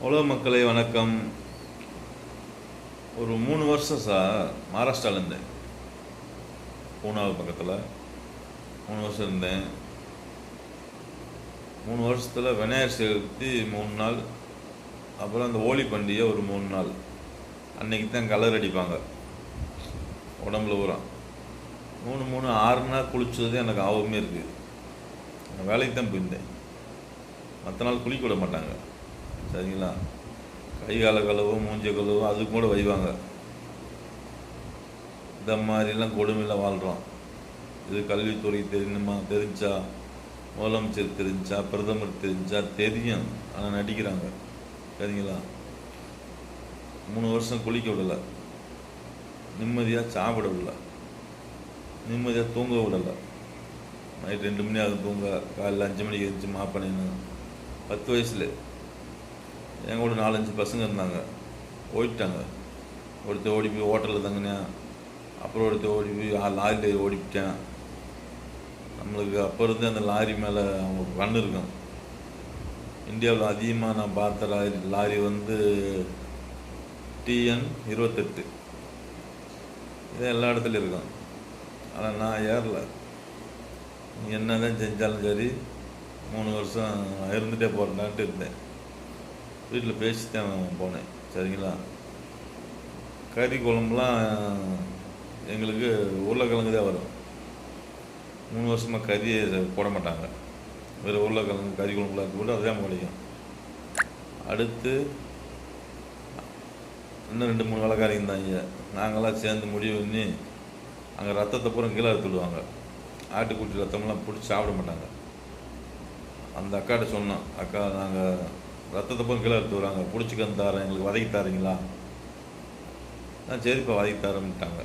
உலக மக்களே வணக்கம். ஒரு 3 வருஷம் மகாராஷ்டிராவில் இருந்தேன். பூனாவு பக்கத்தில் 3 வருஷம் இருந்தேன். 3 வருஷத்தில் விநாயகர் சதுர்த்தி 3 நாள், அப்புறம் அந்த ஹோலி பண்டிகை ஒரு 3 நாள். அன்னைக்கு தான் கலர் அடிப்பாங்க உடம்புல பூரா. 6 நாள் குளிச்சது எனக்கு ஆபமே இருக்குது. நான் வேலைக்கு தான் போயிருந்தேன். மற்ற நாள் குளிக்க விட மாட்டாங்க, சரிங்களா? கை கால கழுவும் மூஞ்ச கழுவும் அதுக்கு கூட வைவாங்க. இந்த மாதிரிலாம் கொடுமையில் வாழ்கிறோம். இது கல்வித்துறை தெரிஞ்சா, முதலமைச்சர் தெரிஞ்சா, பிரதமர் தெரிஞ்சா தெரியும், ஆனால் நடிக்கிறாங்க, சரிங்களா? 3 வருஷம் குளிக்க விடலை, நிம்மதியாக சாப்பிட விடலை, நிம்மதியாக தூங்க விடலை. நைட் 2 மணி ஆகுது தூங்க, காலையில் 5 மணிக்கு எழுந்துச்சு மாப்பணின்னு. 10 வயசில் என் கூட 4-5 பசங்க இருந்தாங்க, ஓடிட்டாங்க. ஒருத்தர் ஓடி போய் ஹோட்டலில் தங்கினேன், அப்புறம் ஒருத்தர் ஓடி போய் லாரியில் ஓடிவிட்டேன். நம்மளுக்கு அப்போ இருந்து அந்த லாரி மேலே அவங்களுக்கு கண்ணு இருக்கும். இந்தியாவில் அதிகமாக நான் பார்த்த லாரி வந்து TN 28. இது எல்லா இடத்துலையும் இருக்கும். ஆனால் நான் ஏறல. நீ என்ன தான் செஞ்சாலும் சரி, 3 வருஷம் இருந்துகிட்டே போகிறேன்டான்ட்டு இருந்தேன். வீட்டில் பேசித்தான் போனேன், சரிங்களா? கறி குழம்புலாம் எங்களுக்கு உருளைக்கிழங்கு தான் வரும். 3 வருஷமாக கறியை போட மாட்டாங்க. வேறு உருளைக்கிழங்கு கறி குழம்புலாம் கூட அதுதான் கிடைக்கும். அடுத்து இன்னும் 2-3 வேலைக்காரங்க இருந்தாங்க. நாங்களாம் சேர்ந்து முடிவு பண்ணி அங்கே ரத்தத்தை பூரா கீழே எடுத்துடுவாங்க. ஆட்டுக்குட்டி ரத்தமெல்லாம் பிடிச்சி சாப்பிட மாட்டாங்க. அந்த அக்காட்ட சொன்னோம், அக்கா நாங்கள் ரத்தத்தை பூரா கீழே எடுத்து வராங்க, பிடிச்சிக்கன்னு தரேன், எங்களுக்கு வதக்கி தரீங்களா? நான் சரிப்பா வதக்கி தரேன்ட்டாங்க.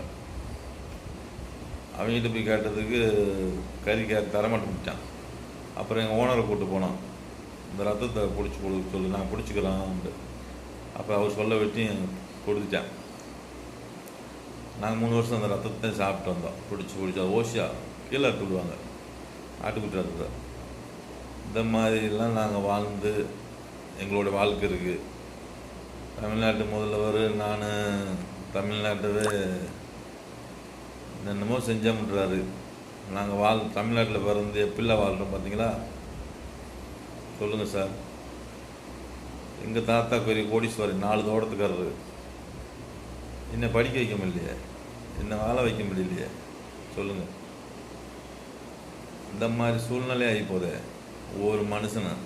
அவங்ககிட்ட போய் கேட்டதுக்கு கறி தரமாட்டேன்ட்டான். அப்புறம் எங்கள் ஓனரை கூப்பிட்டு போனோம், இந்த ரத்தத்தை பிடிச்சி கொடுக்க சொல்லி, நான் பிடிச்சிக்கிறேன்ட்டு. அப்போ அவர் சொல்ல வெட்டி கொடுத்துட்டேன். நாங்கள் 3 வருஷம் அந்த ரத்தத்தை சாப்பிட்டு வந்தோம். பிடிச்சி அது ஓசியா கீழே எடுத்து விடுவாங்க, ஆட்டுக்குட்டி ரத்தத்தை. இந்த மாதிரிலாம் நாங்கள் வாழ்ந்து எங்களோட வாழ்க்கை இருக்குது. தமிழ்நாட்டு முதல்வர் நான் தமிழ்நாட்டவே என்னென்னமோ செஞ்சாமுன்றாரு. நாங்கள் தமிழ்நாட்டில் பிறந்து எப்படிலாம் வாழ்கிறோம் பார்த்தீங்களா? சொல்லுங்கள் சார். எங்கள் தாத்தா பெரிய கோடீஸ்வரர், 4 தோட்டத்துக்காரரு. என்னை படிக்க வைக்க முடியலையே, என்னை வாழ வைக்க முடியலையே, சொல்லுங்கள். இந்த மாதிரி சூழ்நிலை ஆகி போதே ஒவ்வொரு மனுஷனும்.